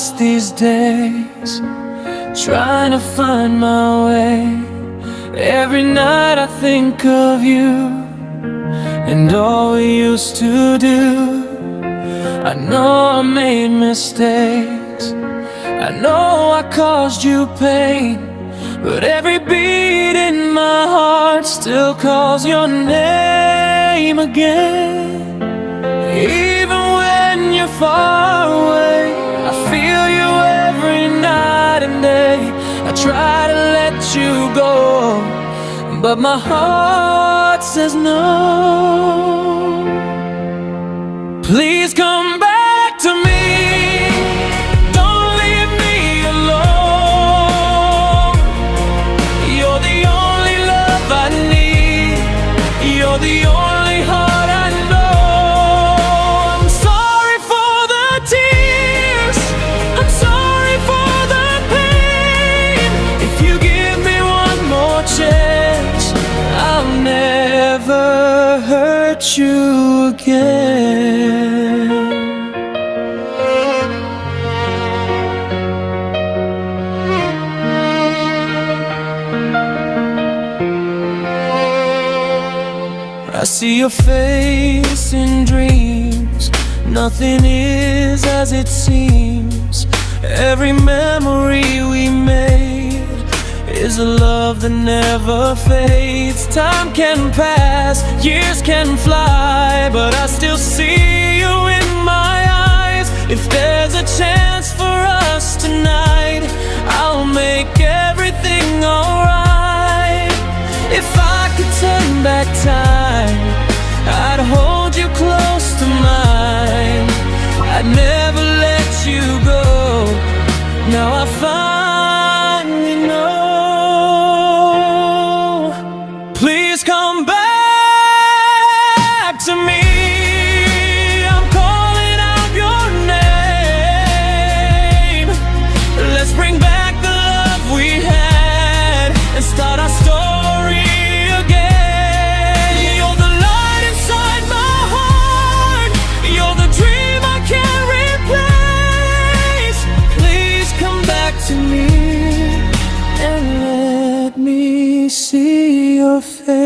lost these days, trying to find my way. Every night I think of you and all we used to do. I know I made mistakes, I know I caused you pain, but every beat in my heart still calls your name again. Even when you're far away, I feel you every night and day. I try to let you go, but my heart says no. Please come back to me, don't leave me alone. You're the only love I need, you're the only heart I know. I'm sorry for the tears, I'm sorry for the pain. If you give me one more chance, I'll never hurt you again. I see your face in dreams, nothing is as it seems. Every memory we made is a love that never fades. Time can pass, years can fly, but I still see you in my eyes. If there's a chance for us tonight, I'll make everything alright. If I could turn back time, I'd hold you close to mine, I'd never let you go. Now I finally know. Please come back to me, I'm calling out your name. Let's bring back the love we had and start our story again. You're the light inside my heart, you're the dream I can't replace. Please come back to me and let me see your face.